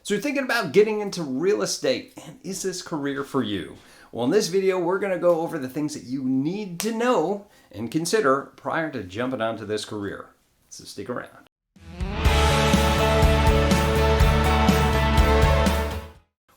So you're thinking about getting into real estate, and is this career for you? Well, in this video, we're going to go over the things that you need to know and consider prior to jumping onto this career. So stick around.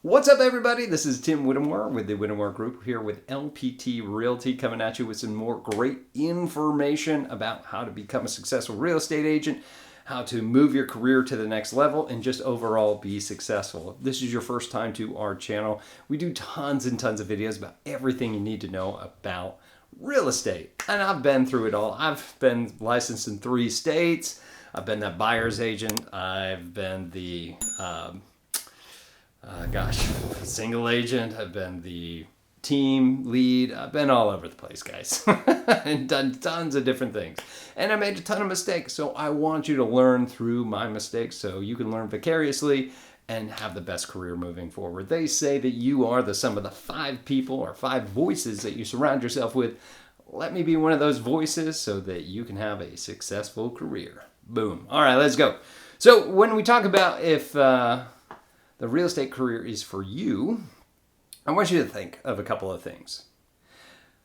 What's up, everybody? This is Tim Whittemore with the Whittemore Group here with LPT Realty, coming at you with some more great information about how to become a successful real estate agent, how to move your career to the next level, and just overall be successful. If this is your first time to our channel, we do tons and tons of videos about everything you need to know about real estate. And I've been through it all. I've been licensed in 3 states. I've been that buyer's agent. I've been the single agent. I've been the team lead. I've been all over the place, guys, and done tons of different things. And I made a ton of mistakes. So I want you to learn through my mistakes so you can learn vicariously and have the best career moving forward. They say that you are the sum of the 5 people or 5 voices that you surround yourself with. Let me be one of those voices so that you can have a successful career. Boom. All right, let's go. So when we talk about if the real estate career is for you, I want you to think of a couple of things.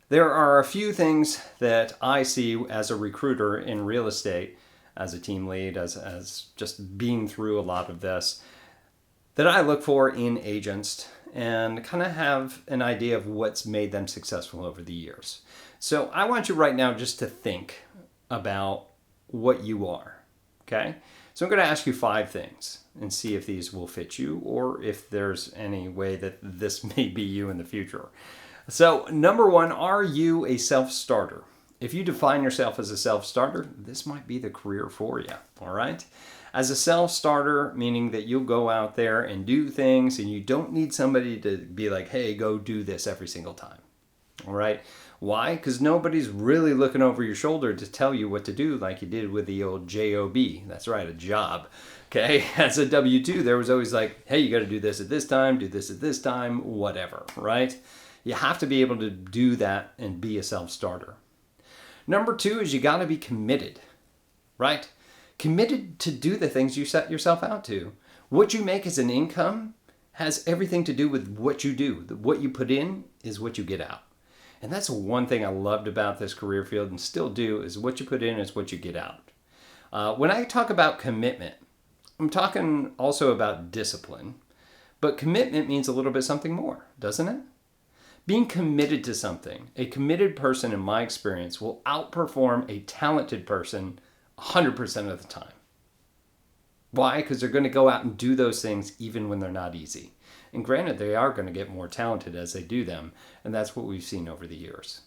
There are a few things that I see as a recruiter in real estate, as a team lead, as just being through a lot of this, that I look for in agents and kind of have an idea of what's made them successful over the years. So I want you right now just to think about what you are, okay? So I'm going to ask you 5 things and see if these will fit you or if there's any way that this may be you in the future. So number 1, are you a self-starter? If you define yourself as a self-starter, this might be the career for you, all right? As a self-starter, meaning that you'll go out there and do things and you don't need somebody to be like, hey, go do this every single time, all right? Why? Because nobody's really looking over your shoulder to tell you what to do like you did with the old job. That's right, a job. Okay, as a W-2, there was always like, hey, you got to do this at this time, do this at this time, whatever, right? You have to be able to do that and be a self-starter. Number 2 is you got to be committed, right? Committed to do the things you set yourself out to. What you make as an income has everything to do with what you do. What you put in is what you get out. And that's one thing I loved about this career field and still do, is what you put in is what you get out. When I talk about commitment, I'm talking also about discipline, but commitment means a little bit something more, doesn't it? Being committed to something, a committed person in my experience will outperform a talented person 100% of the time. Why? Because they're going to go out and do those things even when they're not easy. And granted, they are going to get more talented as they do them, and that's what we've seen over the years.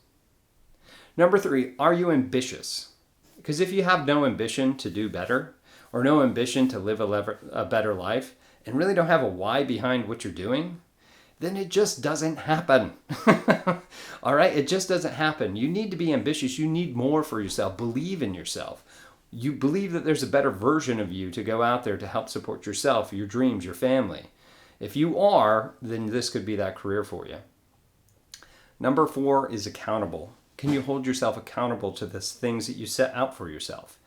Number 3, are you ambitious? Because if you have no ambition to do better, or no ambition to live a better life, and really don't have a why behind what you're doing, then it just doesn't happen. All right? It just doesn't happen. You need to be ambitious. You need more for yourself. Believe in yourself. You believe that there's a better version of you to go out there to help support yourself, your dreams, your family. If you are, then this could be that career for you. Number 4 is accountable. Can you hold yourself accountable to the things that you set out for yourself?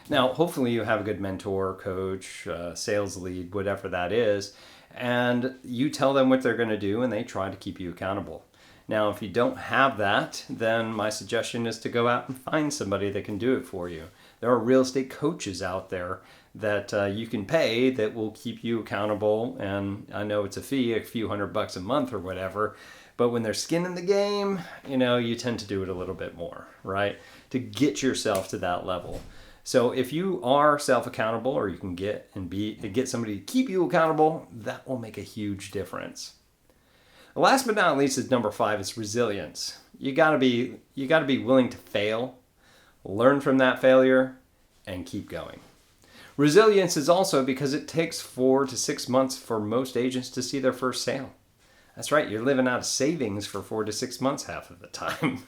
Now, hopefully you have a good mentor, coach, sales lead, whatever that is, and you tell them what they're going to do and they try to keep you accountable. Now, if you don't have that, then my suggestion is to go out and find somebody that can do it for you. There are real estate coaches out there that you can pay that will keep you accountable, and I know it's a fee, a few $100 a month or whatever, but when there's skin in the game, you tend to do it a little bit more, right? To get yourself to that level. So if you are self-accountable, or you can get somebody to keep you accountable, that will make a huge difference. Last but not least is number 5 is resilience. You gotta be willing to fail, learn from that failure, and keep going. Resilience is also because it takes 4 to 6 months for most agents to see their first sale. That's right, you're living out of savings for 4 to 6 months half of the time.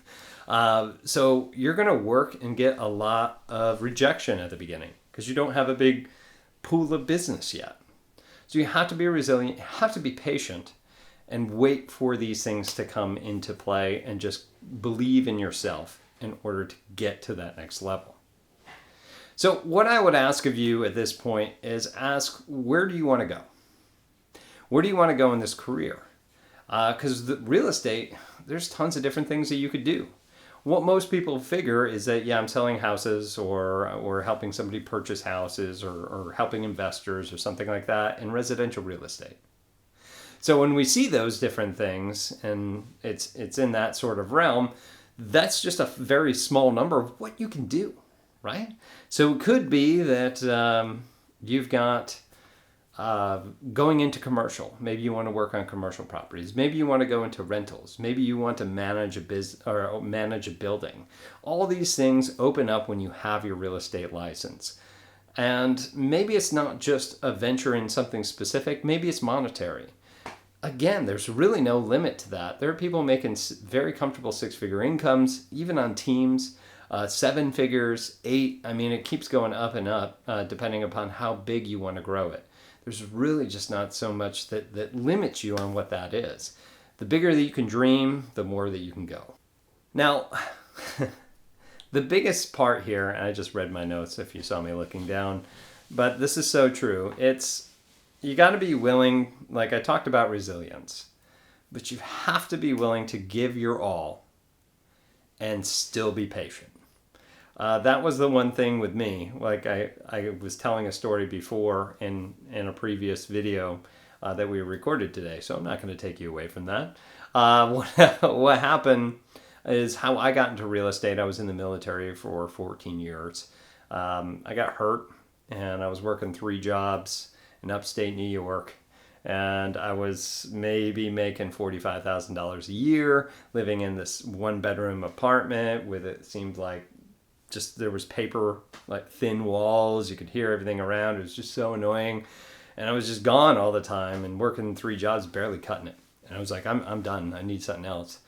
So you're going to work and get a lot of rejection at the beginning because you don't have a big pool of business yet. So you have to be resilient, you have to be patient, and wait for these things to come into play and just believe in yourself in order to get to that next level. So what I would ask of you at this point is ask, where do you want to go? Where do you want to go in this career? Because the real estate, there's tons of different things that you could do. What most people figure is that, yeah, I'm selling houses or helping somebody purchase houses or helping investors or something like that in residential real estate. So when we see those different things and it's in that sort of realm, that's just a very small number of what you can do, right? So it could be that you've got going into commercial. Maybe you want to work on commercial properties. Maybe you want to go into rentals. Maybe you want to manage a business or manage a building. All these things open up when you have your real estate license. And maybe it's not just a venture in something specific. Maybe it's monetary. Again, there's really no limit to that. There are people making very comfortable six-figure incomes, even on teams, 7 figures, 8. I mean, it keeps going up and up depending upon how big you want to grow it. There's really just not so much that limits you on what that is. The bigger that you can dream, the more that you can go. Now, the biggest part here, and I just read my notes if you saw me looking down, but this is so true. You got to be willing, like I talked about resilience, but you have to be willing to give your all and still be patient. That was the one thing with me. Like I was telling a story before in a previous video that we recorded today, so I'm not going to take you away from that. What happened is how I got into real estate. I was in the military for 14 years. I got hurt, and I was working 3 jobs in upstate New York. And I was maybe making $45,000 a year, living in this 1-bedroom apartment with, it seemed like, just there was paper, like thin walls. You could hear everything around. It was just so annoying. And I was just gone all the time and working 3 jobs, barely cutting it. And I was like, I'm done. I need something else.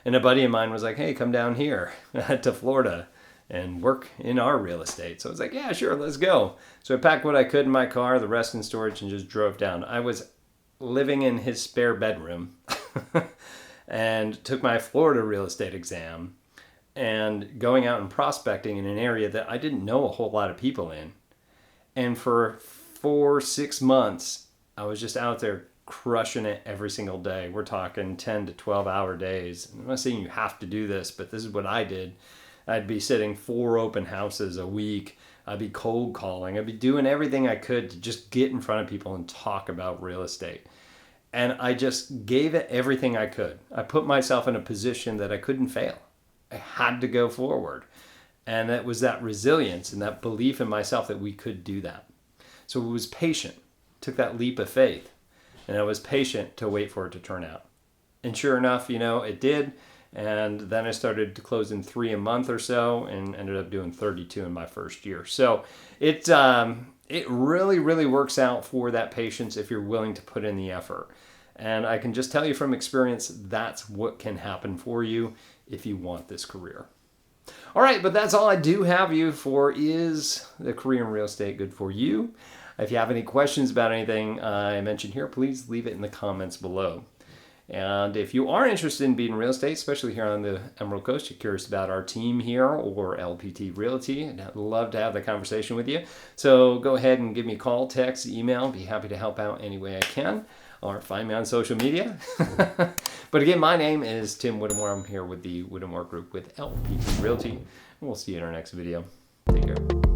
And a buddy of mine was like, hey, come down here to Florida and work in our real estate. So I was like, yeah, sure, let's go. So I packed what I could in my car, the rest in storage, and just drove down. I was living in his spare bedroom and took my Florida real estate exam and going out and prospecting in an area that I didn't know a whole lot of people in. And for 4-6 months, I was just out there crushing it every single day. We're talking 10 to 12-hour days. I'm not saying you have to do this, but this is what I did. I'd be sitting 4 open houses a week. I'd be cold calling. I'd be doing everything I could to just get in front of people and talk about real estate. And I just gave it everything I could. I put myself in a position that I couldn't fail. I had to go forward. And it was that resilience and that belief in myself that we could do that. So it was patient. Took that leap of faith. And I was patient to wait for it to turn out. And sure enough, it did. And then I started to close in 3 a month or so and ended up doing 32 in my first year. So it really, really works out for that patience if you're willing to put in the effort. And I can just tell you from experience, that's what can happen for you if you want this career. All right, but that's all I do have you for. Is the career in real estate good for you? If you have any questions about anything I mentioned here, please leave it in the comments below. And if you are interested in being in real estate, especially here on the Emerald Coast, you're curious about our team here or LPT Realty, and I'd love to have the conversation with you. So go ahead and give me a call, text, email. I'd be happy to help out any way I can, or find me on social media. But again, my name is Tim Whittemore. I'm here with the Whittemore Group with LPT Realty. And we'll see you in our next video. Take care.